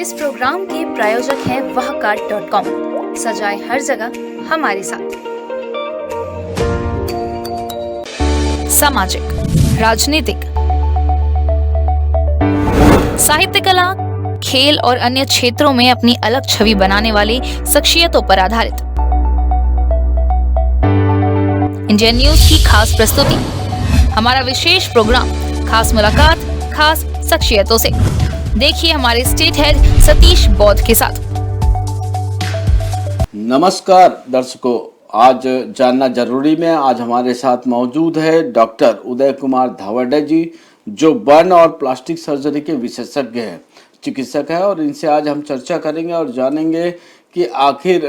इस प्रोग्राम के प्रायोजक हैं wahcard.com। सजाए हर जगह हमारे साथ। सामाजिक, राजनीतिक, साहित्य, कला, खेल और अन्य क्षेत्रों में अपनी अलग छवि बनाने वाली शख्सियतों पर आधारित इंडियन न्यूज की खास प्रस्तुति। हमारा विशेष प्रोग्राम खास मुलाकात खास शख्सियतों से। देखिए हमारे स्टेट हेड सतीश बौद्ध के साथ। नमस्कार दर्शकों, आज जानना जरूरी में आज हमारे साथ मौजूद है डॉक्टर उदय कुमार धावड़े जी, जो बर्न और प्लास्टिक सर्जरी के विशेषज्ञ हैं, चिकित्सक है। और इनसे आज हम चर्चा करेंगे और जानेंगे कि आखिर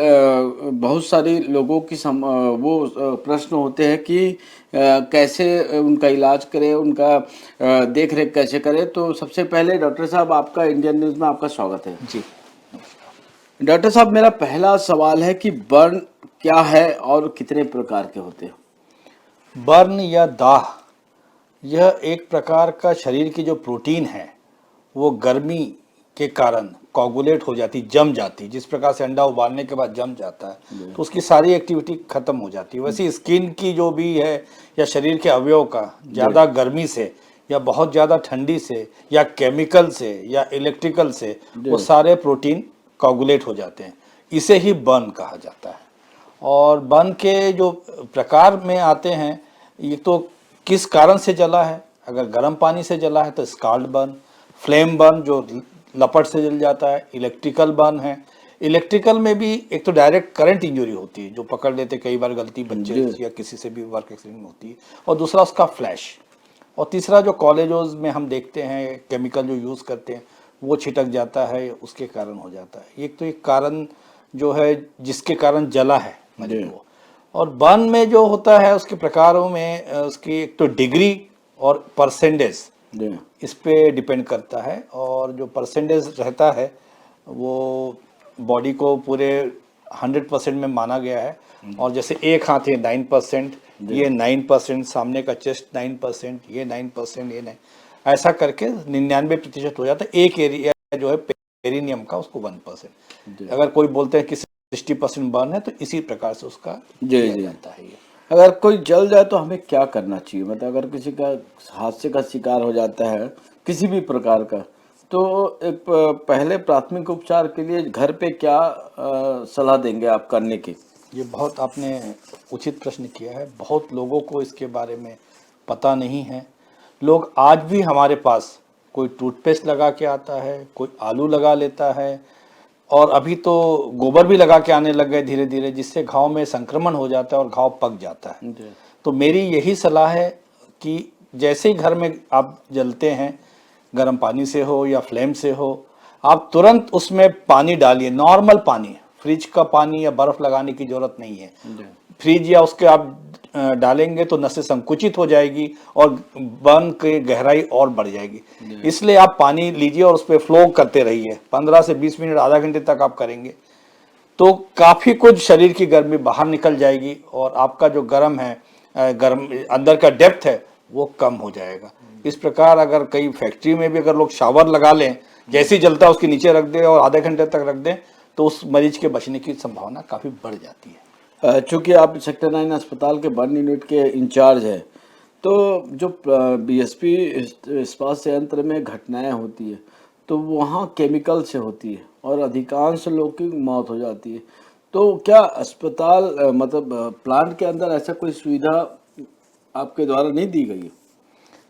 बहुत सारी लोगों की वो प्रश्न होते हैं कि कैसे उनका इलाज करें, उनका देख रेख कैसे करें। तो सबसे पहले डॉक्टर साहब, आपका इंडियन न्यूज़ में आपका स्वागत है जी। डॉक्टर साहब, मेरा पहला सवाल है कि बर्न क्या है और कितने प्रकार के होते हैं? बर्न या दाह यह एक प्रकार का शरीर की जो प्रोटीन है वो गर्मी के कारण कोगुलेट हो जाती, जम जाती। जिस प्रकार से अंडा उबालने के बाद जम जाता है तो उसकी सारी एक्टिविटी खत्म हो जाती है। वैसे स्किन की जो भी है या शरीर के अवयव का ज़्यादा गर्मी से या बहुत ज़्यादा ठंडी से या केमिकल से या इलेक्ट्रिकल से वो सारे प्रोटीन कोगुलेट हो जाते हैं। इसे ही बर्न कहा जाता है। और बर्न के जो प्रकार में आते हैं, ये तो किस कारण से जला है। अगर गर्म पानी से जला है तो स्काल्ड बर्न, फ्लेम बर्न जो लपट से जल जाता है, इलेक्ट्रिकल बर्न है। इलेक्ट्रिकल में भी एक तो डायरेक्ट करंट इंजरी होती है जो पकड़ लेते, कई बार गलती बच्चे या किसी से भी वर्क एक्सीडेंट में होती है। और दूसरा उसका फ्लैश। और तीसरा जो कॉलेजों में हम देखते हैं केमिकल जो यूज़ करते हैं वो छिटक जाता है, उसके कारण हो जाता है। एक तो एक कारण जो है जिसके कारण जला है मरीज को। और बर्न में जो होता है उसके प्रकारों में उसकी एक तो डिग्री और परसेंटेज इस पे डिपेंड करता है। और जो परसेंटेज रहता है वो बॉडी को पूरे 100% में माना गया है। और जैसे एक हाथ है 9%, ये 9%, सामने का चेस्ट 9%, ये 9%, ये 9, ऐसा करके 99% हो जाता है। एक एरिया जो है पेरिनियम का, उसको 1%। अगर कोई बोलते हैं कि 60% बर्न है तो इसी प्रकार से उसका जाता है। ये अगर कोई जल जाए तो हमें क्या करना चाहिए? मतलब अगर किसी का हादसे का शिकार हो जाता है किसी भी प्रकार का, तो एक पहले प्राथमिक उपचार के लिए घर पे क्या सलाह देंगे आप करने की? ये बहुत आपने उचित प्रश्न किया है। बहुत लोगों को इसके बारे में पता नहीं है। लोग आज भी हमारे पास कोई टूथपेस्ट लगा के आता है, कोई आलू लगा लेता है, और अभी तो गोबर भी लगा के आने लग गए धीरे धीरे, जिससे घाव में संक्रमण हो जाता है और घाव पक जाता है। तो मेरी यही सलाह है कि जैसे ही घर में आप जलते हैं, गर्म पानी से हो या फ्लेम से हो, आप तुरंत उसमें पानी डालिए, नॉर्मल पानी। फ्रिज का पानी या बर्फ लगाने की जरूरत नहीं है। फ्रिज या उसके आप डालेंगे तो नसें संकुचित हो जाएगी और बर्न की गहराई और बढ़ जाएगी। इसलिए आप पानी लीजिए और उस पर फ्लो करते रहिए। 15 से 20 मिनट, आधा घंटे तक आप करेंगे तो काफ़ी कुछ शरीर की गर्मी बाहर निकल जाएगी और आपका जो गर्म है, गर्म अंदर का डेप्थ है, वो कम हो जाएगा। इस प्रकार अगर कई फैक्ट्री में भी अगर लोग शावर लगा लें, जैसे ही जलता है उसके नीचे रख दें और आधे घंटे तक रख दें, तो उस मरीज के बचने की संभावना काफ़ी बढ़ जाती है। चूँकि आप सेक्टर 9 अस्पताल के बर्न यूनिट के इंचार्ज हैं, तो जो बीएसपी इस्पात संयंत्र में घटनाएं होती है तो वहाँ केमिकल से होती है और अधिकांश लोग की मौत हो जाती है। तो क्या अस्पताल मतलब प्लांट के अंदर ऐसा कोई सुविधा आपके द्वारा नहीं दी गई है?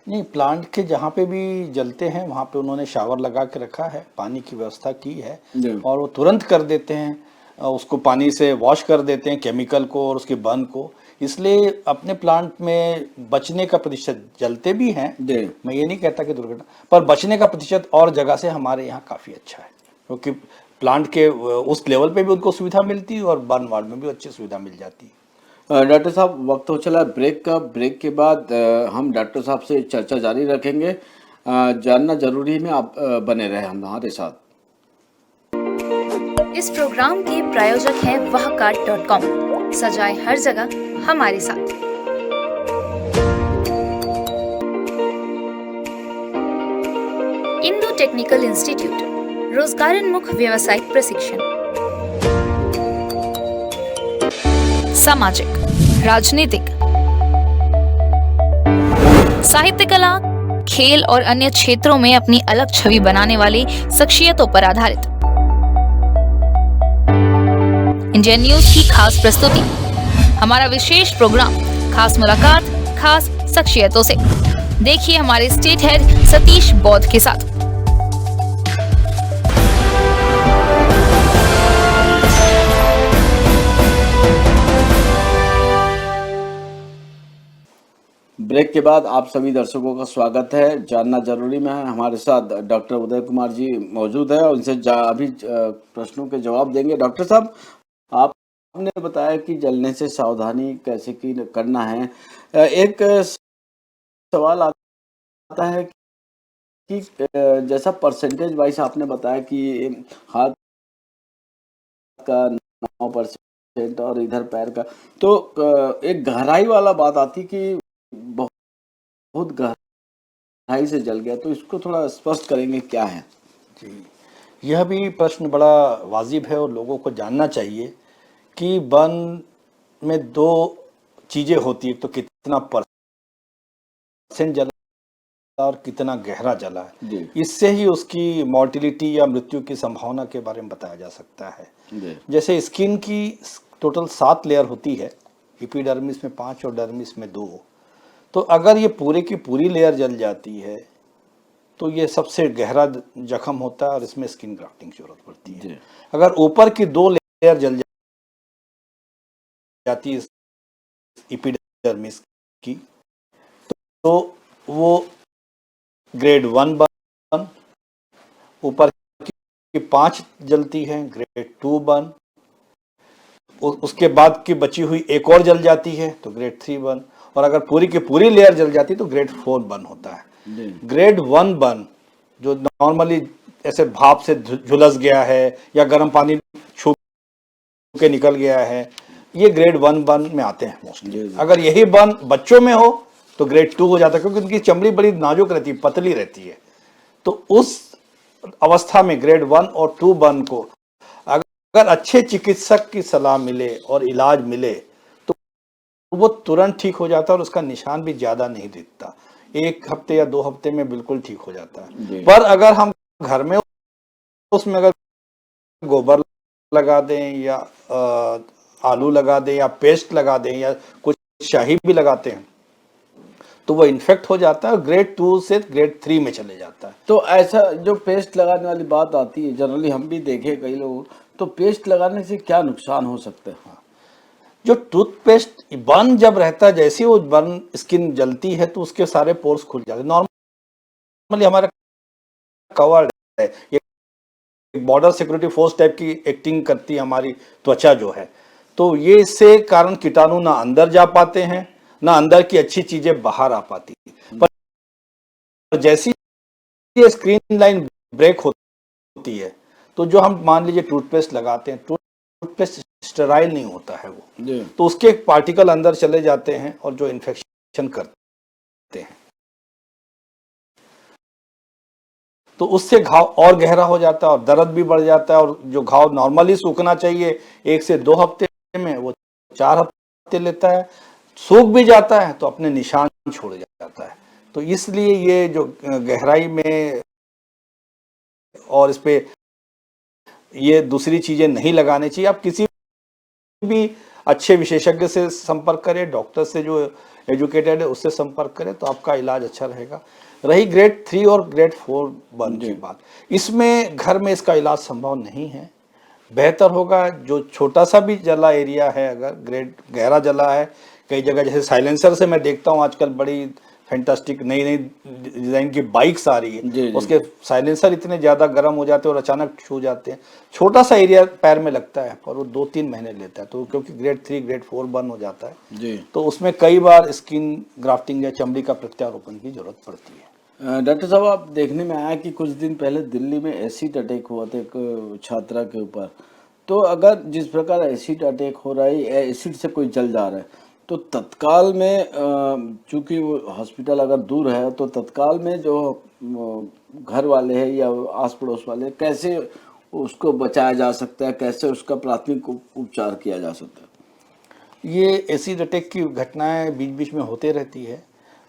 नहीं, प्लांट के जहाँ पे भी जलते हैं वहाँ पे उन्होंने शावर लगा के रखा है, पानी की व्यवस्था की है और वो तुरंत कर देते हैं, उसको पानी से वॉश कर देते हैं केमिकल को और उसके बर्न को। इसलिए अपने प्लांट में बचने का प्रतिशत, जलते भी हैं, मैं ये नहीं कहता कि दुर्घटना, पर बचने का प्रतिशत और जगह से हमारे यहाँ काफ़ी अच्छा है, क्योंकि प्लांट के उस लेवल पे भी उनको सुविधा मिलती है और बर्न वार्ड में भी अच्छी सुविधा मिल जाती है। डॉक्टर साहब, वक्त हो चला ब्रेक का। ब्रेक के बाद हम डॉक्टर साहब से चर्चा जारी रखेंगे। जानना जरूरी में आप बने रहे हमारे साथ। इस प्रोग्राम के प्रायोजक हैं wahcard.com। सजाए हर जगह हमारे साथ। इंडो टेक्निकल इंस्टीट्यूट, रोजगारोन्मुख व्यावसायिक प्रशिक्षण, सामाजिक, राजनीतिक, साहित्य कला, खेल और अन्य क्षेत्रों में अपनी अलग छवि बनाने वाली शख्सियतों पर आधारित इंडियन न्यूज की खास प्रस्तुति। हमारा विशेष प्रोग्राम खास मुलाकात खास शख्सियतों से। देखिए हमारे स्टेट हेड सतीश बौद्ध के साथ। ब्रेक के बाद आप सभी दर्शकों का स्वागत है। जानना जरूरी में है, हमारे साथ डॉक्टर उदय कुमार जी मौजूद है और उनसे अभी प्रश्नों के जवाब देंगे। डॉक्टर साहब, आपने बताया कि जलने से सावधानी कैसे की करना है। एक सवाल आता है कि जैसा परसेंटेज वाइज आपने बताया कि हाथ का 9% और इधर पैर का, तो एक गहराई वाला बात आती कि बहुत गहराई से जल गया, तो इसको थोड़ा स्पष्ट करेंगे क्या है? जी, यह भी प्रश्न बड़ा वाजिब है और लोगों को जानना चाहिए कि वन में दो चीज़ें होती है, तो कितना परसेंट जला और कितना गहरा जला है। इससे ही उसकी मॉर्टिलिटी या मृत्यु की संभावना के बारे में बताया जा सकता है। जैसे स्किन की टोटल 7 लेयर होती है, एपिडर्मिस में 5 और डर्मिस में 2। तो अगर ये पूरे की पूरी लेयर जल जाती है तो ये सबसे गहरा जख्म होता है और इसमें स्किन ग्राफ्टिंग की जरूरत पड़ती है। अगर ऊपर की 2 लेयर जल जाती है एपिडर्मिस की, तो वो ग्रेड 1 बर्न, ऊपर की 5 जलती है ग्रेड 2 बर्न, उसके बाद की बची हुई एक और जल जाती है तो ग्रेड 3 बर्न, और अगर पूरी की पूरी लेयर जल जाती है तो ग्रेड 4 बर्न होता है। ग्रेड 1 बर्न जो नॉर्मली ऐसे भाप से झुलस गया है या गर्म पानी छू के निकल गया है, ये ग्रेड 1 बर्न में आते हैं मोस्टली। अगर यही बर्न बच्चों में हो तो ग्रेड 2 हो जाता है, क्योंकि उनकी चमड़ी बड़ी नाजुक रहती है, पतली रहती है। तो उस अवस्था में ग्रेड 1 और 2 बर्न को अगर अच्छे चिकित्सक की सलाह मिले और इलाज मिले तो वो तुरंत ठीक हो जाता है और उसका निशान भी ज्यादा नहीं दिखता। 1 हफ्ते या 2 हफ्ते में बिल्कुल ठीक हो जाता है। पर अगर हम घर में उसमें अगर गोबर लगा दें या आलू लगा दें या पेस्ट लगा दें या कुछ शाही भी लगाते हैं तो वो इन्फेक्ट हो जाता है और ग्रेड 2 से ग्रेड 3 में चले जाता है। तो ऐसा जो पेस्ट लगाने वाली बात आती है, जनरली हम भी देखे कई लोग, तो पेस्ट लगाने से क्या नुकसान हो सकते हैं? जो टूथपेस्ट बर्न जब रहता है, जैसे ही वो बर्न स्किन जलती है तो उसके सारे पोर्स खुल जाते हैं। नॉर्मली हमारा कवर्ड है, ये बॉर्डर सिक्योरिटी फोर्स टाइप की एक्टिंग करती है हमारी त्वचा जो है, तो ये इससे कारण कीटाणु ना अंदर जा पाते हैं ना अंदर की अच्छी चीजें बाहर आ पाती है। पर जैसी ये स्क्रीन लाइन ब्रेक होती है तो जो हम मान लीजिए टूथपेस्ट लगाते हैं, टूथपेस्ट स्टेराइल नहीं होता है वो, तो उसके पार्टिकल अंदर चले जाते हैं और जो इन्फेक्शन करते हैं, तो उससे घाव और गहरा हो जाता है और दर्द भी बढ़ जाता है। और जो घाव नॉर्मली सूखना चाहिए 1 से 2 हफ्ते में, वो 4 हफ्ते लेता है। सूख भी जाता है तो अपने निशान छोड़ जाता है। तो इसलिए ये जो गहराई में और इस पे ये दूसरी चीजें नहीं लगानी चाहिए। आप किसी भी अच्छे विशेषज्ञ से संपर्क करें, डॉक्टर से जो एजुकेटेड है उससे संपर्क करें तो आपका इलाज अच्छा रहेगा। रही ग्रेड 3 और ग्रेड 4 बर्न की बात, इसमें घर में इसका इलाज संभव नहीं है। बेहतर होगा जो छोटा सा भी जला एरिया है, अगर ग्रेड गहरा जला है, कई जगह जैसे साइलेंसर से मैं देखता हूँ आजकल बड़ी फैंटास्टिक नई नई डिजाइन की बाइक्स आ रही है, उसके साइलेंसर इतने ज्यादा गर्म हो जाते हैं और अचानक छू जाते हैं। छोटा सा एरिया पैर में लगता है पर वो 2-3 महीने लेता है, तो क्योंकि ग्रेड 3 ग्रेड 4 बर्न हो जाता है तो उसमें कई बार स्किन ग्राफ्टिंग या चमड़ी का प्रत्यारोपण की जरूरत पड़ती है। डॉक्टर साहब, आप देखने में आया कि कुछ दिन पहले दिल्ली में एसिड अटैक हुआ था एक छात्रा के ऊपर। तो अगर जिस प्रकार एसिड अटैक हो रहा है, एसिड से कोई जल जा रहा है, तो तत्काल में चूंकि वो हॉस्पिटल अगर दूर है तो तत्काल में जो घर वाले हैं या आस पड़ोस वाले कैसे उसको बचाया जा सकता है, कैसे उसका प्राथमिक उपचार किया जा सकता है? ये एसिड अटैक की घटनाएं बीच बीच में होते रहती है,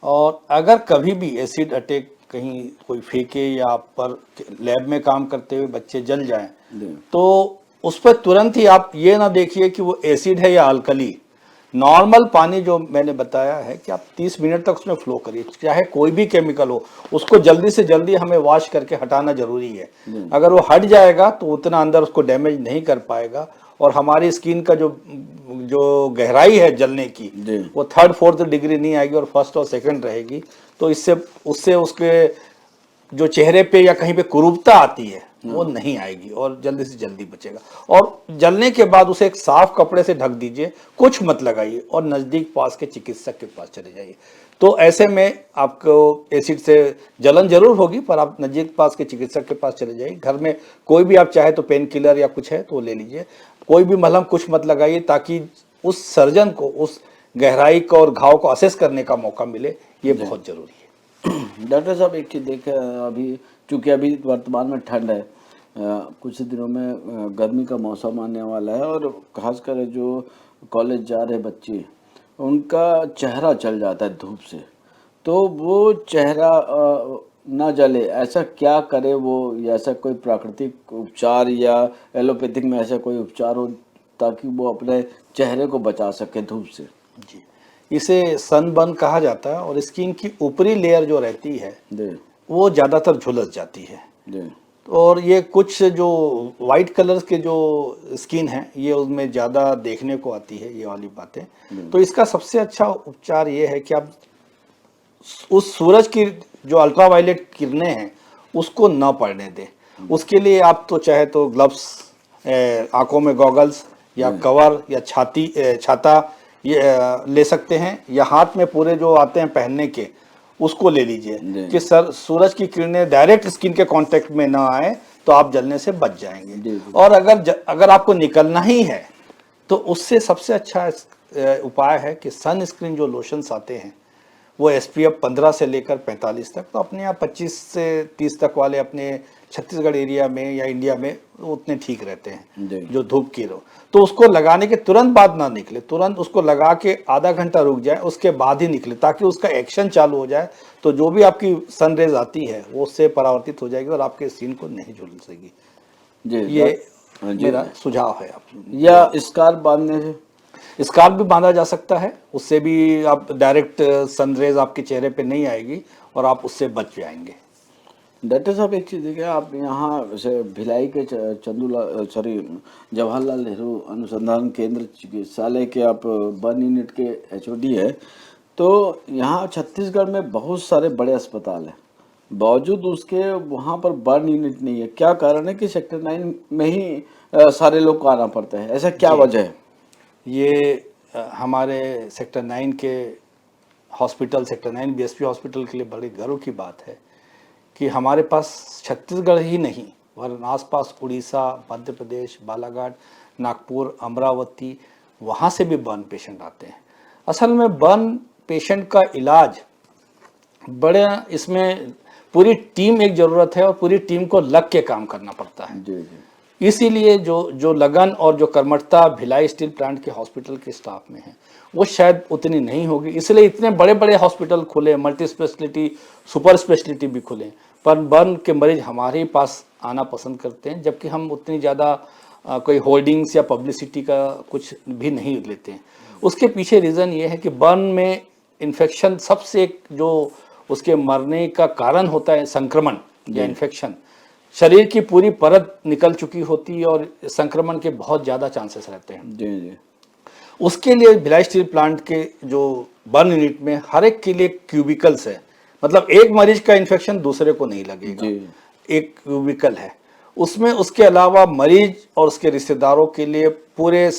और अगर कभी भी एसिड अटैक कहीं कोई फेंके या आप पर लैब में काम करते हुए बच्चे जल जाएं, तो उस पर तुरंत ही आप ये ना देखिए कि वो एसिड है या अल्कली। नॉर्मल पानी जो मैंने बताया है कि आप 30 मिनट तक उसमें फ्लो करिए, चाहे कोई भी केमिकल हो, उसको जल्दी से जल्दी हमें वॉश करके हटाना जरूरी है। अगर वो हट जाएगा तो उतना अंदर उसको डैमेज नहीं कर पाएगा, और हमारी स्किन का जो गहराई है जलने की वो 3rd 4th डिग्री नहीं आएगी और 1st और 2nd रहेगी। तो उससे उसके जो चेहरे पे या कहीं पे कुरूपता आती है वो नहीं आएगी और जल्दी से जल्दी बचेगा। और जलने के बाद उसे एक साफ कपड़े से ढक दीजिए, कुछ मत लगाइए और नज़दीक पास के चिकित्सक के पास चले जाइए। तो ऐसे में आपको एसिड से जलन जरूर होगी, पर आप नज़दीक पास के चिकित्सक के पास चले जाइए। घर में कोई भी आप चाहे तो पेन किलर या कुछ है तो ले लीजिए, कोई भी मलहम कुछ मत लगाइए, ताकि उस सर्जन को उस गहराई को और घाव को असेस करने का मौका मिले। ये बहुत जरूरी है। डॉक्टर साहब एक चीज़ देखें, अभी चूँकि अभी वर्तमान में ठंड है, कुछ दिनों में गर्मी का मौसम आने वाला है, और खासकर जो कॉलेज जा रहे बच्चे उनका चेहरा जल जाता है धूप से, तो वो चेहरा ना जले ऐसा क्या करे वो, या ऐसा कोई प्राकृतिक उपचार या एलोपैथिक में ऐसा कोई उपचार हो ताकि वो अपने चेहरे को बचा सके धूप से? जी, इसे सनबर्न कहा जाता है, और स्किन की ऊपरी लेयर जो रहती है वो ज़्यादातर झुलस जाती है। और ये कुछ जो वाइट कलर के जो स्किन है ये उसमें ज़्यादा देखने को आती है, ये वाली बातें। तो इसका सबसे अच्छा उपचार ये है कि आप उस सूरज की जो अल्ट्रावायलेट किरणें हैं उसको न पड़ने दें। उसके लिए आप तो चाहे तो ग्लव्स, आंखों में गॉगल्स या कवर या छाता ये ले सकते हैं, या हाथ में पूरे जो आते हैं पहनने के उसको ले लीजिए कि सर सूरज की किरणें डायरेक्ट स्किन के कांटेक्ट में ना आए, तो आप जलने से बच जाएंगे। और अगर आपको निकलना ही है तो उससे सबसे अच्छा उपाय है कि सन स्क्रीन जो लोशंस आते हैं वो SPF 15 से लेकर 45 तक, तो अपने यहाँ 25 से 30 तक वाले अपने छत्तीसगढ़ एरिया में या इंडिया में उतने ठीक रहते हैं जो धूप की रो। तो उसको लगाने के तुरंत बाद ना निकले, तुरंत उसको लगा के आधा घंटा रुक जाए, उसके बाद ही निकले, ताकि उसका एक्शन चालू हो जाए। तो जो भी आपकी सन रेज आती है वो उससे परावर्तित हो जाएगी और आपके स्किन को नहीं झुलसेगी। ये मेरा सुझाव है। आप या स्कार्फ बांधने से? स्कार्फ भी बांधा जा सकता है, उससे भी आप डायरेक्ट सनरेज आपके चेहरे पे नहीं आएगी और आप उससे बच जाएंगे। डॉक्टर साहब एक चीज़ देखिए, आप यहाँ वैसे भिलाई के जवाहरलाल नेहरू अनुसंधान केंद्र चिकित्सालय के आप बर्न यूनिट के HOD है, तो यहाँ छत्तीसगढ़ में बहुत सारे बड़े अस्पताल हैं, बावजूद उसके वहाँ पर बर्न यूनिट नहीं है। क्या कारण है कि सेक्टर 9 में ही सारे लोग को आना पड़ता है, ऐसा क्या वजह है? ये हमारे सेक्टर 9 के हॉस्पिटल, सेक्टर 9 BSP हॉस्पिटल के लिए बड़ी गर्व की बात है कि हमारे पास छत्तीसगढ़ ही नहीं वरन आसपास उड़ीसा, मध्य प्रदेश, बालाघाट, नागपुर, अमरावती, वहाँ से भी बर्न पेशेंट आते हैं। असल में बर्न पेशेंट का इलाज बड़े, इसमें पूरी टीम एक ज़रूरत है और पूरी टीम को लग के काम करना पड़ता है। इसीलिए जो लगन और जो कर्मठता भिलाई स्टील प्लांट के हॉस्पिटल के स्टाफ में है वो शायद उतनी नहीं होगी, इसलिए इतने बड़े बड़े हॉस्पिटल खुले, मल्टी स्पेशलिटी, सुपर स्पेशलिटी भी खुले, पर बर्न के मरीज हमारे पास आना पसंद करते हैं, जबकि हम उतनी ज़्यादा कोई होल्डिंग्स या पब्लिसिटी का कुछ भी नहीं लेते हैं। उसके पीछे रीज़न ये है कि बर्न में इन्फेक्शन सबसे एक जो उसके मरने का कारण होता है संक्रमण या इन्फेक्शन, शरीर की पूरी परत निकल चुकी होती है और संक्रमण के बहुत ज़्यादा चांसेस रहते हैं। उसके लिए भिलाई स्टील प्लांट के जो बर्न यूनिट में हर एक के लिए क्यूबिकल्स है, मतलब एक मरीज का इन्फेक्शन दूसरे को नहीं लगेगा, एक क्यूबिकल है उसमें। उसके अलावा मरीज और उसके रिश्तेदारों के लिए पूरे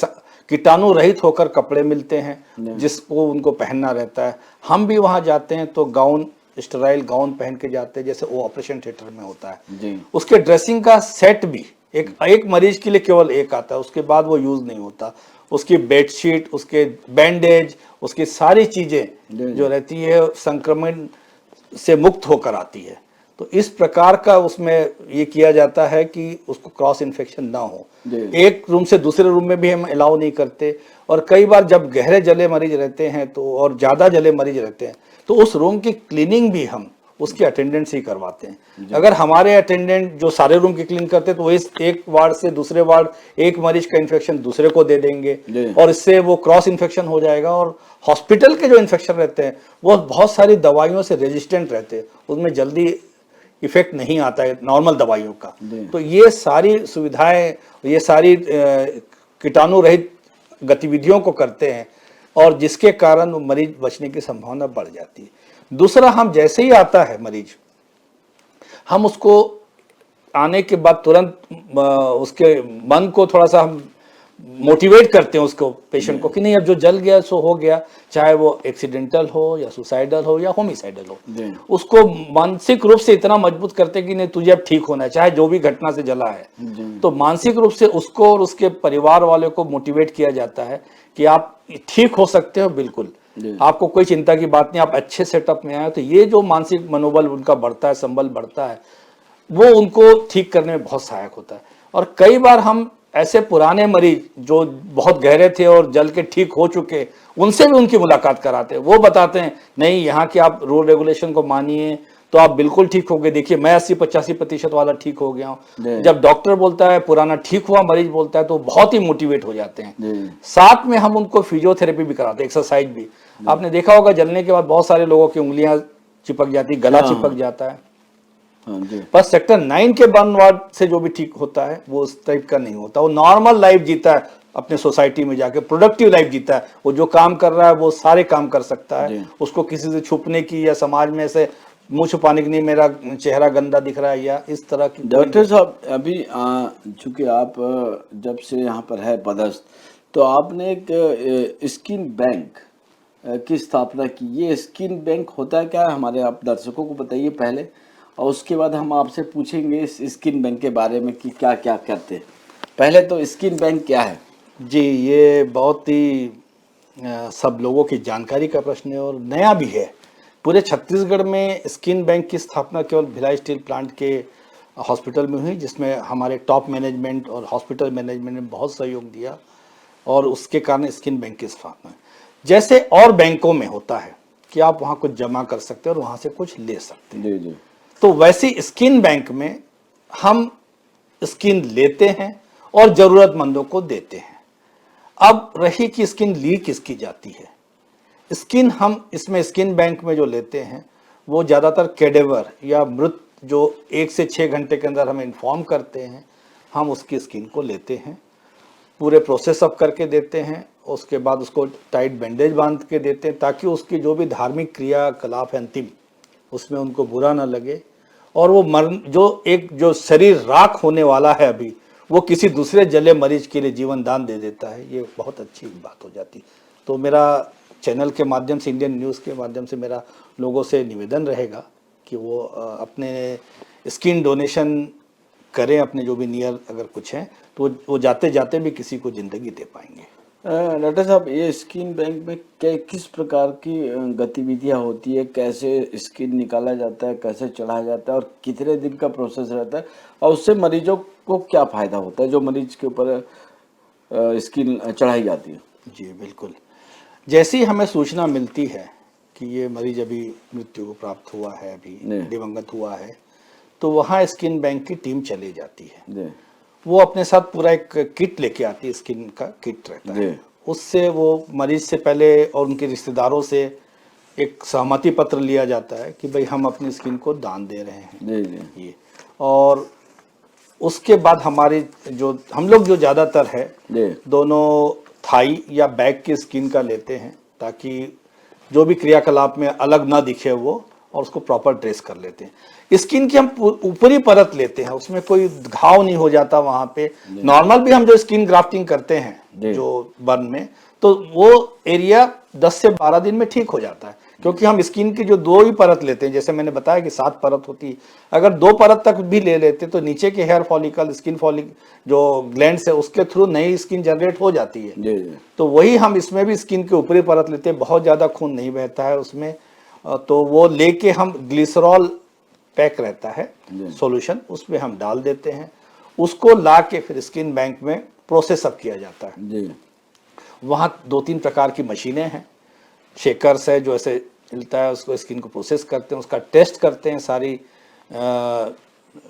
कीटाणु रहित होकर कपड़े मिलते हैं जिसको उनको पहनना रहता है। हम भी वहाँ जाते हैं तो गाउन, स्टेराइल गाउन पहन के जाते हैं जैसे वो ऑपरेशन थिएटर में होता है। उसके ड्रेसिंग का सेट भी एक मरीज के लिए केवल एक आता है, उसके बाद वो यूज नहीं होता। उसकी बेडशीट, उसके बैंडेज, उसकी सारी चीजें जो रहती है संक्रमण से मुक्त होकर आती है। तो इस प्रकार का उसमें ये किया जाता है कि उसको क्रॉस इन्फेक्शन ना हो। एक रूम से दूसरे रूम में भी हम अलाउ नहीं करते। और कई बार जब गहरे जले मरीज रहते हैं तो और ज्यादा जले मरीज रहते हैं तो उस रूम की क्लीनिंग भी हम उसके अटेंडेंट से ही करवाते हैं। अगर हमारे अटेंडेंट जो सारे रूम की क्लीन करते तो इस एक वार्ड से दूसरे वार्ड एक मरीज का इन्फेक्शन दूसरे को दे देंगे और इससे वो क्रॉस इन्फेक्शन हो जाएगा। और हॉस्पिटल के जो इन्फेक्शन रहते हैं वो बहुत सारी दवाइयों से रेजिस्टेंट रहते हैं, उसमें जल्दी इफेक्ट नहीं आता है नॉर्मल दवाइयों का। तो ये सारी सुविधाएं, ये सारी कीटाणु रहित गतिविधियों को करते हैं और जिसके कारण वो मरीज बचने की संभावना बढ़ जाती है। दूसरा, हम जैसे ही आता है मरीज, हम उसको आने के बाद तुरंत उसके मन को थोड़ा सा हम मोटिवेट करते हैं उसको, पेशेंट को, कि नहीं अब जो जल गया सो हो गया, चाहे वो एक्सीडेंटल हो या सुसाइडल हो या होमिसाइडल हो। उसको मानसिक रूप से इतना मजबूत करते हैं कि नहीं तुझे अब ठीक होना है, चाहे जो भी घटना से जला है। तो मानसिक रूप से उसको और उसके परिवार वाले को मोटिवेट किया जाता है कि आप ठीक हो सकते हो, बिल्कुल आपको कोई चिंता की बात नहीं, आप अच्छे सेटअप में आए। तो ये जो मानसिक मनोबल उनका बढ़ता है, संबल बढ़ता है, वो उनको ठीक करने में बहुत सहायक होता है। और कई बार हम ऐसे पुराने मरीज जो बहुत गहरे थे और जल के ठीक हो चुके, उनसे भी उनकी मुलाकात कराते हैं। वो बताते हैं नहीं यहाँ की आप रूल रेगुलेशन को मानिए तो आप बिल्कुल ठीक हो गए। देखिए मैं 80-85% वाला ठीक हो गया हूँ। जब डॉक्टर बोलता है पुराना ठीक हुआ, मरीज बोलता है, तो बहुत ही मोटिवेट हो जाते हैं। साथ में हम उनको फिजियोथेरेपी भी कराते हैं, एक्सरसाइज भी। आपने देखा होगा जलने के बाद बहुत सारे लोगों की उंगलियां चिपक जाती, गला चिपक जाता है। पर सेक्टर 9 के बर्न वार्ड से जो भी ठीक होता है वो उस टाइप का नहीं होता। वो नॉर्मल लाइफ जीता है, अपने सोसाइटी में जाके प्रोडक्टिव लाइफ जीता है। वो जो काम कर रहा है वो सारे काम कर सकता है। उसको किसी से छुपने की या समाज में से मुंह छुपाने की नहीं, मेरा चेहरा गंदा दिख रहा है या इस तरह की। डॉक्टर साहब, अभी चूंकि आप जब से यहाँ पर है पदस्थ, तो आपने एक स्किन बैंक की स्थापना की। ये स्किन बैंक होता है क्या, हमारे आप दर्शकों को बताइए पहले, और उसके बाद हम आपसे पूछेंगे इस स्किन बैंक के बारे में कि क्या क्या करते हैं। पहले तो स्किन बैंक क्या है? जी, ये बहुत ही सब लोगों की जानकारी का प्रश्न है और नया भी है। पूरे छत्तीसगढ़ में स्किन बैंक की स्थापना केवल भिलाई स्टील प्लांट के हॉस्पिटल में हुई, जिसमें हमारे टॉप मैनेजमेंट और हॉस्पिटल मैनेजमेंट ने बहुत सहयोग दिया और उसके कारण स्किन बैंक की स्थापना। जैसे और बैंकों में होता है कि आप वहाँ कुछ जमा कर सकते हैं और वहाँ से कुछ ले सकते हैं, जी। तो वैसे स्किन बैंक में हम स्किन लेते हैं और जरूरतमंदों को देते हैं। अब रही कि स्किन ली किसकी जाती है। स्किन हम इसमें स्किन बैंक में जो लेते हैं वो ज़्यादातर कैडेवर या मृत, जो 1 से 6 घंटे के अंदर हमें इन्फॉर्म करते हैं, हम उसकी स्किन को लेते हैं, पूरे प्रोसेस अप करके देते हैं। उसके बाद उसको टाइट बैंडेज बांध के देते हैं ताकि उसकी जो भी धार्मिक क्रियाकलाप है अंतिम, उसमें उनको बुरा ना लगे और वो मरण जो शरीर राख होने वाला है अभी, वो किसी दूसरे जले मरीज के लिए जीवन दान दे देता है। ये बहुत अच्छी बात हो जाती। तो मेरा चैनल के माध्यम से, इंडियन न्यूज़ के माध्यम से मेरा लोगों से निवेदन रहेगा कि वो अपने स्किन डोनेशन करें, अपने जो भी नियर अगर कुछ है तो वो जाते जाते भी किसी को ज़िंदगी दे पाएंगे। डॉक्टर साहब, ये स्किन बैंक में किस प्रकार की गतिविधियां होती है, कैसे स्किन निकाला जाता है, कैसे चढ़ाया जाता है और कितने दिन का प्रोसेस रहता है, और उससे मरीजों को क्या फ़ायदा होता है जो मरीज के ऊपर स्किन चढ़ाई जाती है? जी बिल्कुल, जैसी हमें सूचना मिलती है कि ये मरीज अभी मृत्यु को प्राप्त हुआ है, अभी दिवंगत हुआ है, तो वहाँ स्किन बैंक की टीम चली जाती है। वो अपने साथ पूरा एक किट लेके आती है, स्किन का किट रहता है। उससे वो मरीज से पहले और उनके रिश्तेदारों से एक सहमति पत्र लिया जाता है कि भाई हम अपनी स्किन को दान दे रहे हैं। ये और उसके बाद हमारे जो हम लोग जो ज़्यादातर है दोनों थाई या बैक की स्किन का लेते हैं ताकि जो भी क्रियाकलाप में अलग ना दिखे वो, और उसको प्रॉपर ड्रेस कर लेते हैं। स्किन की हम ऊपरी परत लेते हैं, उसमें कोई घाव नहीं हो जाता वहाँ पे। नॉर्मल भी हम जो स्किन ग्राफ्टिंग करते हैं जो बर्न में, तो वो एरिया 10 से 12 दिन में ठीक हो जाता है, क्योंकि हम स्किन की जो 2 ही परत लेते हैं, जैसे मैंने बताया कि 7 परत होती है, अगर 2 परत तक भी ले लेते तो नीचे के हेयर फॉलिकल, स्किन फॉलिक जो ग्लैंड्स है उसके थ्रू नई स्किन जनरेट हो जाती है। जी। तो वही हम इसमें भी स्किन के ऊपरी परत लेते हैं, बहुत ज़्यादा खून नहीं बहता है उसमें, तो वो लेके हम ग्लिसरॉल पैक रहता है सॉल्यूशन, उसमें हम डाल देते हैं, उसको ला के फिर स्किन बैंक में प्रोसेस अप किया जाता है। जी। वहाँ 2-3 प्रकार की मशीनें हैं, शेकर्स है जो ऐसे हिलता है, उसको स्किन को प्रोसेस करते हैं, उसका टेस्ट करते हैं सारी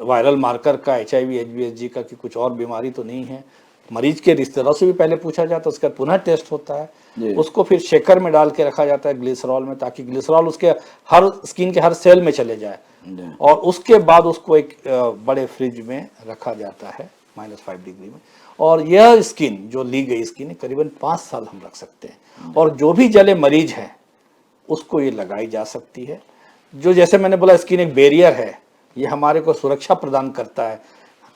वायरल मार्कर का, HIV HBsG का, कि कुछ और बीमारी तो नहीं है, मरीज के रिश्तेदारों से भी पहले पूछा जाता है, उसका पुनः टेस्ट होता है, उसको फिर शेकर में डाल के रखा जाता है ग्लिसरॉल में, ताकि ग्लिसरॉल उसके हर स्किन के हर सेल में चले जाए, और उसके बाद उसको एक बड़े फ्रिज में रखा जाता है -5 डिग्री में, और यह स्किन जो ली गई स्किन करीबन 5 साल हम रख सकते हैं, और जो भी जले मरीज है उसको ये लगाई जा सकती है। जो जैसे मैंने बोला स्किन एक बैरियर है, ये हमारे को सुरक्षा प्रदान करता है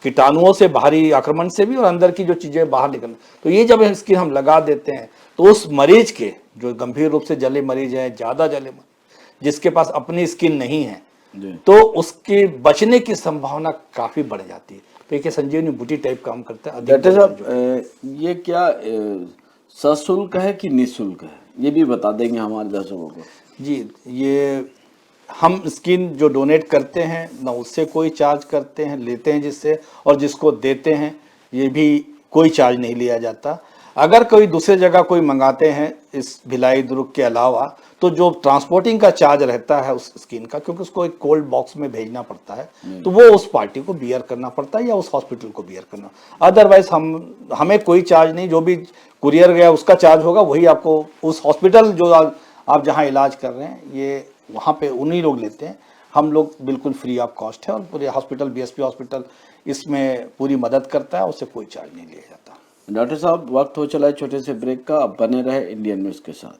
कीटाणुओं से, बाहरी आक्रमण से भी, और अंदर की जो चीज़ें बाहर निकलना। तो ये जब स्किन हम लगा देते हैं तो उस मरीज के जो गंभीर रूप से जले मरीज हैं, ज़्यादा जले जिसके पास अपनी स्किन नहीं है, तो उसके बचने की संभावना काफ़ी बढ़ जाती है। तो ये संजीवनी बूटी टाइप काम करता है। डॉक्टर साहब, ये क्या सशुल्क है कि निःशुल्क है, ये भी बता देंगे हमारे दर्शकों को। जी, ये हम स्किन जो डोनेट करते हैं ना उससे कोई चार्ज करते हैं, लेते हैं जिससे, और जिसको देते हैं ये भी कोई चार्ज नहीं लिया जाता। अगर कोई दूसरे जगह कोई मंगाते हैं इस भिलाई दुर्ग के अलावा, तो जो ट्रांसपोर्टिंग का चार्ज रहता है उस स्किन का, क्योंकि उसको एक कोल्ड बॉक्स में भेजना पड़ता है, तो वो उस पार्टी को बियर करना पड़ता है या उस हॉस्पिटल को बियर करना। अदरवाइज हमें कोई चार्ज नहीं, जो भी कुरियर गया उसका चार्ज होगा, वही आपको उस हॉस्पिटल जो आप जहाँ इलाज कर रहे हैं ये वहाँ पे उन्हीं लोग लेते हैं। हम लोग बिल्कुल फ्री ऑफ कॉस्ट है, और पूरे हॉस्पिटल BSP हॉस्पिटल इसमें पूरी मदद करता है, उससे कोई चार्ज नहीं लिया जाता। डॉक्टर साहब, वक्त हो चला है छोटे से ब्रेक का, अब बने रहे इंडियन न्यूज़ के साथ।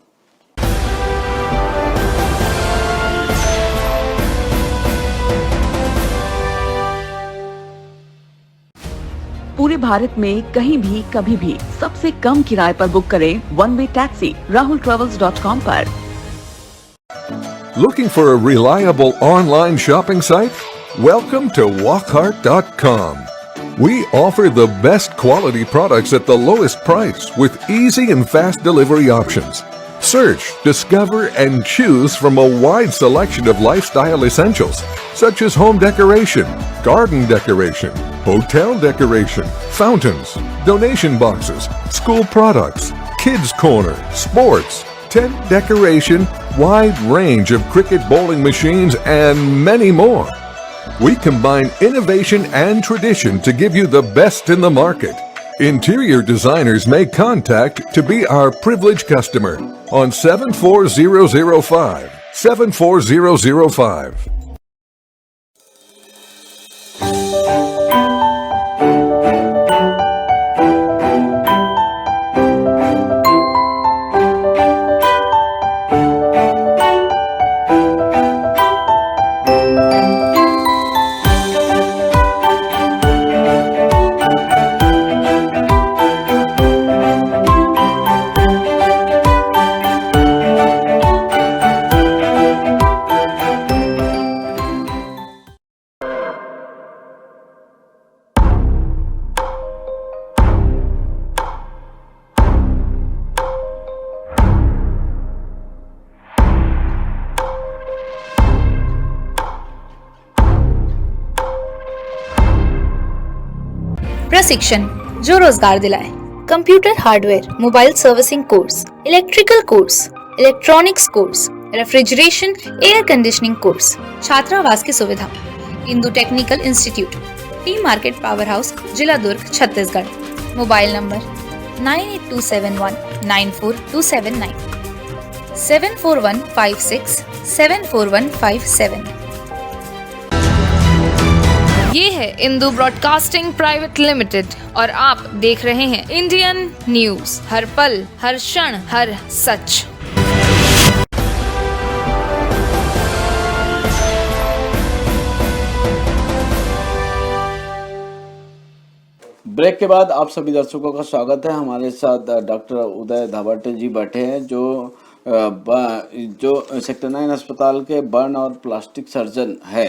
पूरे भारत में कहीं भी कभी भी सबसे कम किराए पर बुक करें वन वे टैक्सी rahultravels.com पर। Looking for a reliable online shopping site? Welcome to walkhart.com. We offer the best quality products at the lowest price with easy and fast delivery options. Search, discover, and choose from a wide selection of lifestyle essentials such as home decoration, garden decoration, hotel decoration, fountains, donation boxes, school products, kids corner, sports, tent decoration, wide range of cricket bowling machines, and many more. We combine innovation and tradition to give you the best in the market. Interior designers may contact to be our privileged customer on 74005. 74005. प्रशिक्षण जो रोजगार दिलाए, computer hardware, mobile servicing course, electrical course, electronics course, refrigeration, air conditioning course, छात्रावास की सुविधा, Indu technical institute, T market power house, जिला दुर्ग, Chhattisgarh. Mobile number 9827194279, 74156 74157। ये है इंदु ब्रॉडकास्टिंग प्राइवेट लिमिटेड और आप देख रहे हैं इंडियन न्यूज, हर पल, हर क्षण, हर सच। ब्रेक के बाद आप सभी दर्शकों का स्वागत है। हमारे साथ डॉक्टर उदय धावडे जी बैठे हैं जो सेक्टर 9 अस्पताल के बर्न और प्लास्टिक सर्जन है।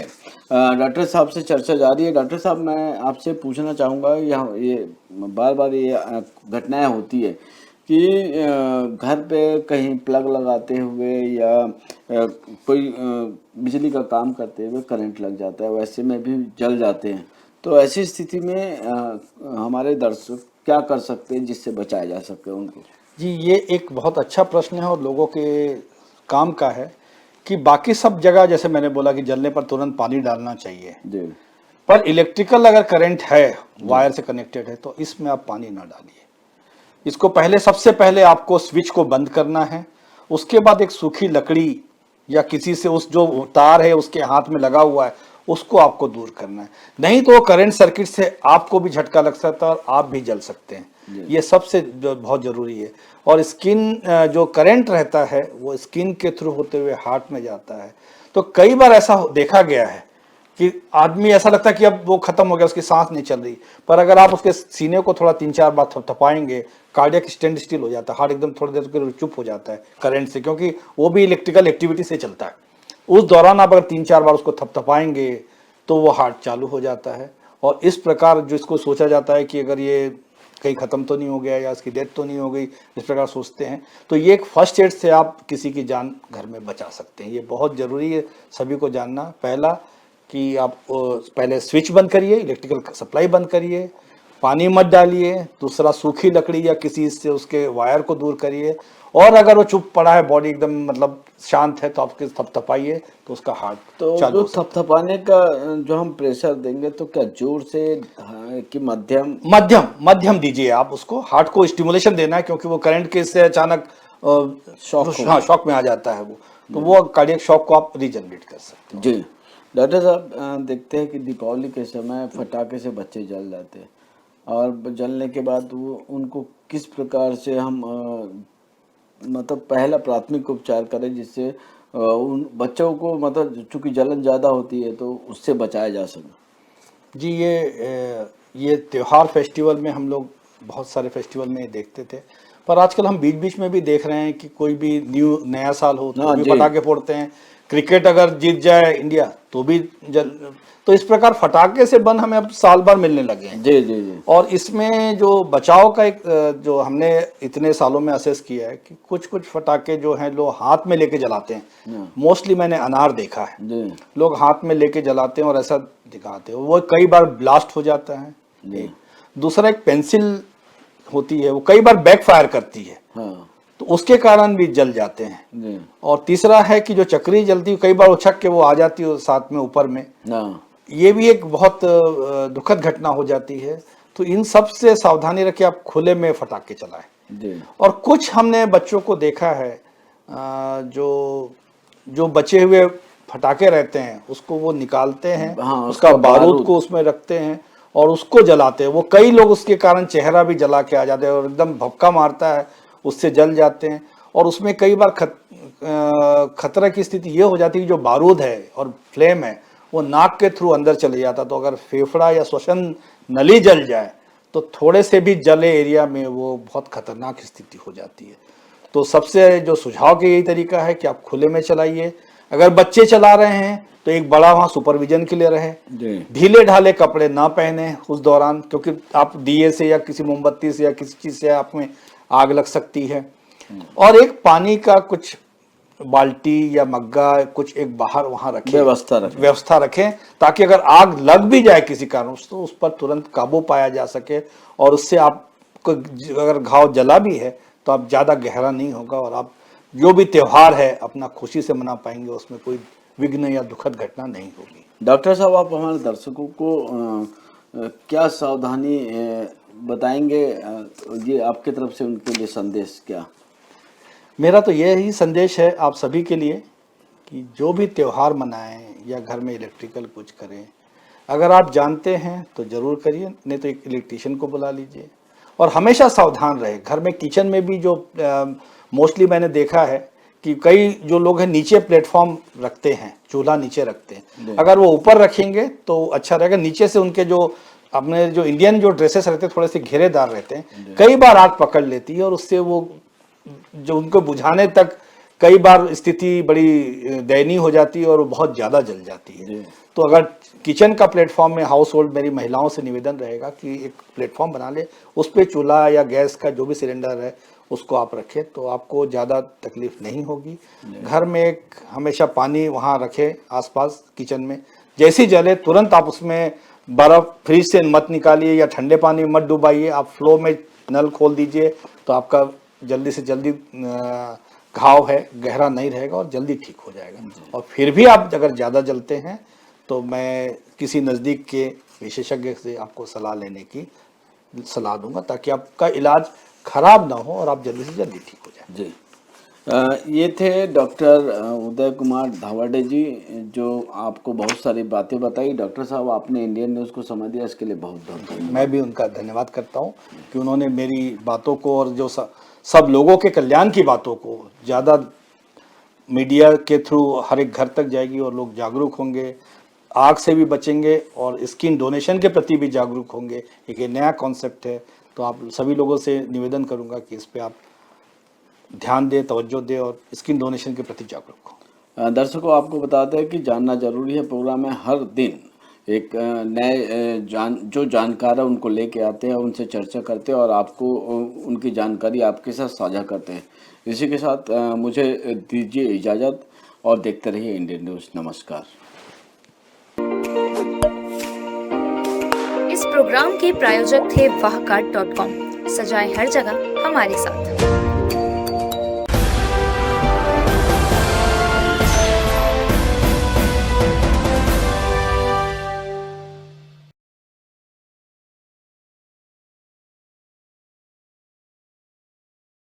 डॉक्टर साहब से चर्चा जारी है। डॉक्टर साहब, मैं आपसे पूछना चाहूँगा, ये बार बार ये घटनाएं होती है कि घर पे कहीं प्लग लगाते हुए या कोई बिजली का काम करते हुए करंट लग जाता है, वैसे में भी जल जाते हैं। तो ऐसी स्थिति में हमारे दर्शक क्या कर सकते हैं जिससे बचाया जा सके उनको? जी, ये एक बहुत अच्छा प्रश्न है और लोगों के काम का है कि बाकी सब जगह जैसे मैंने बोला कि जलने पर तुरंत पानी डालना चाहिए, जी, पर इलेक्ट्रिकल अगर करंट है, वायर से कनेक्टेड है, तो इसमें आप पानी ना डालिए। इसको सबसे पहले आपको स्विच को बंद करना है। उसके बाद एक सूखी लकड़ी या किसी से उस जो तार है उसके हाथ में लगा हुआ है उसको आपको दूर करना है, नहीं तो करंट सर्किट से आपको भी झटका लग सकता है और आप भी जल सकते हैं। ये सबसे बहुत जरूरी है। और स्किन जो करंट रहता है वो स्किन के थ्रू होते हुए हार्ट में जाता है। तो कई बार ऐसा देखा गया है कि आदमी ऐसा लगता है कि अब वो खत्म हो गया, उसकी सांस नहीं चल रही, पर अगर आप उसके सीने को थोड़ा 3-4 बार थपथपाएंगे, कार्डियक स्टैंड स्टिल हो जाता है, हार्ट एकदम थोड़ी देर के लिए चुप हो जाता है करंट से, क्योंकि वो भी इलेक्ट्रिकल एक्टिविटी से चलता है। उस दौरान आप अगर 3-4 बार उसको थपथपाएंगे तो वो हार्ट चालू हो जाता है। और इस प्रकार जो इसको सोचा जाता है कि अगर ये कहीं ख़त्म तो नहीं हो गया या इसकी डेथ तो नहीं हो गई, इस प्रकार सोचते हैं, तो ये एक फर्स्ट एड से आप किसी की जान घर में बचा सकते हैं। ये बहुत ज़रूरी है सभी को जानना। पहला कि आप पहले स्विच बंद करिए, इलेक्ट्रिकल सप्लाई बंद करिए, पानी मत डालिए। दूसरा, सूखी लकड़ी या किसी से उसके वायर को दूर करिए। और अगर वो चुप पड़ा है, बॉडी एकदम मतलब शांत है, तो आप थपथपाइए तो उसका हार्ट तो चालू जो थपथपाने का जो हम प्रेशर देंगे तो क्या जोर से कि मध्यम? मध्यम दीजिए आप उसको। हार्ट को स्टिमुलेशन देना है, क्योंकि वो करंट के से अचानक शॉक में आ जाता है वो कार्डियक शॉक को आप रीजनरेट कर सकते हैं। जी डॉक्टर साहब, देखते हैं कि दीपावली के समय फटाके से बच्चे जल जाते हैं और जलने के बाद वो उनको किस प्रकार से हम मतलब पहला प्राथमिक उपचार करें जिससे उन बच्चों को, मतलब चूंकि जलन ज़्यादा होती है तो उससे बचाया जा सके? जी, ये त्योहार फेस्टिवल में हम लोग बहुत सारे फेस्टिवल में देखते थे, पर आजकल हम बीच बीच में भी देख रहे हैं कि कोई भी नया साल हो तो भी पटाखे फोड़ते हैं। क्रिकेट अगर जीत जाए इंडिया तो भी तो इस प्रकार फटाके से बन हमें अब साल भर मिलने लगे हैं। जी जी जी। और इसमें जो बचाव का एक जो हमने इतने सालों में असेस किया है कि कुछ फटाके जो हैं लोग हाथ में लेके जलाते हैं। मोस्टली मैंने अनार देखा है, लोग हाथ में लेके जलाते हैं और ऐसा दिखाते हैं, वो कई बार ब्लास्ट हो जाता है। दूसरा, एक पेंसिल होती है, वो कई बार बैकफायर करती है, तो उसके कारण भी जल जाते हैं। और तीसरा है कि जो चक्री जलती है, कई बार उछक के वो आ जाती है साथ में ऊपर में, ये भी एक बहुत दुखद घटना हो जाती है। तो इन सब से सावधानी रखें, आप खुले में फटाके चलाएं। और कुछ हमने बच्चों को देखा है जो बचे हुए फटाके रहते हैं उसको वो निकालते हैं, उसका बारूद को उसमें रखते हैं और उसको जलाते हैं। वो कई लोग उसके कारण चेहरा भी जला के आ जाते हैं और एकदम भपका मारता है, उससे जल जाते हैं। और उसमें कई बार खतरा की स्थिति ये हो जाती है कि जो बारूद है और फ्लेम है वो नाक के थ्रू अंदर चले जाता, तो अगर फेफड़ा या श्वसन नली जल जाए तो थोड़े से भी जले एरिया में वो बहुत खतरनाक स्थिति हो जाती है। तो सबसे जो सुझाव का यही तरीका है कि आप खुले में चलाइए। अगर बच्चे चला रहे हैं तो एक बड़ा वहाँ सुपरविजन के लिए रहे, ढीले ढाले कपड़े ना पहने उस दौरान, क्योंकि आप दिए से या किसी मोमबत्ती से या किसी चीज़ से आप में आग लग सकती है। और एक पानी का कुछ बाल्टी या मग्गा कुछ एक बाहर वहां रखें, व्यवस्था रखें ताकि अगर आग लग भी जाए किसी कारण तो उस पर तुरंत काबू पाया जा सके। और उससे आपको अगर घाव जला भी है तो आप ज़्यादा गहरा नहीं होगा और आप जो भी त्योहार है अपना खुशी से मना पाएंगे, उसमें कोई विघ्न या दुखद घटना नहीं होगी। डॉक्टर साहब, आप हमारे दर्शकों को क्या सावधानी बताएंगे? ये आपकी तरफ से उनके लिए संदेश क्या? मेरा तो यही संदेश है आप सभी के लिए कि जो भी त्यौहार मनाएं या घर में इलेक्ट्रिकल कुछ करें, अगर आप जानते हैं तो ज़रूर करिए, नहीं तो एक इलेक्ट्रीशियन को बुला लीजिए। और हमेशा सावधान रहे। घर में किचन में भी जो मोस्टली मैंने देखा है कि कई जो लोग हैं नीचे प्लेटफॉर्म रखते हैं, चूल्हा नीचे रखते हैं। अगर वो ऊपर रखेंगे तो अच्छा रहेगा, नीचे से उनके जो अपने जो इंडियन जो ड्रेसेस रहते हैं थोड़े से घेरेदार रहते हैं, कई बार आग पकड़ लेती है और उससे वो जो उनको बुझाने तक कई बार स्थिति बड़ी दयनीय हो जाती है और वो बहुत ज़्यादा जल जाती है। तो अगर किचन का प्लेटफॉर्म में हाउस होल्ड मेरी महिलाओं से निवेदन रहेगा कि एक प्लेटफॉर्म बना ले, उस पर चूल्हा या गैस का जो भी सिलेंडर है उसको आप रखें तो आपको ज़्यादा तकलीफ नहीं होगी। घर में एक हमेशा पानी वहाँ रखें आसपास किचन में, जैसी जले तुरंत आप उसमें बर्फ़ फ्रिज से मत निकालिए या ठंडे पानी में मत डुबाइए, आप फ्लो में नल खोल दीजिए तो आपका जल्दी से जल्दी घाव है गहरा नहीं रहेगा और जल्दी ठीक हो जाएगा। और फिर भी आप अगर ज़्यादा जलते हैं तो मैं किसी नज़दीक के विशेषज्ञ से आपको सलाह लेने की सलाह दूंगा ताकि आपका इलाज खराब ना हो और आप जल्दी से जल्दी ठीक हो जाए। जी, ये थे डॉक्टर उदय कुमार धावड़े जी जो आपको बहुत सारी बातें बताई। डॉक्टर साहब, आपने इंडियन न्यूज़ को समय दिया, इसके लिए बहुत बहुत धन्यवाद। मैं भी उनका धन्यवाद करता हूँ कि उन्होंने मेरी बातों को और जो सब लोगों के कल्याण की बातों को ज़्यादा मीडिया के थ्रू हर एक घर तक जाएगी और लोग जागरूक होंगे, आग से भी बचेंगे और स्किन डोनेशन के प्रति भी जागरूक होंगे। एक ये नया कॉन्सेप्ट है, तो आप सभी लोगों से निवेदन करूंगा कि इस पे आप ध्यान दें, तवज्जो दें और स्किन डोनेशन के प्रति जागरूक हो। दर्शकों, आपको बताते हैं कि जानना जरूरी है प्रोग्राम में हर दिन एक नए जो जानकार है उनको लेके आते हैं, उनसे चर्चा करते हैं और आपको उनकी जानकारी आपके साथ साझा करते हैं। इसी के साथ मुझे दीजिए इजाज़त और देखते रहिए इंडियन न्यूज़। नमस्कार। इस प्रोग्राम के प्रायोजक थे wahcart.com। सजाए हर जगह हमारे साथ।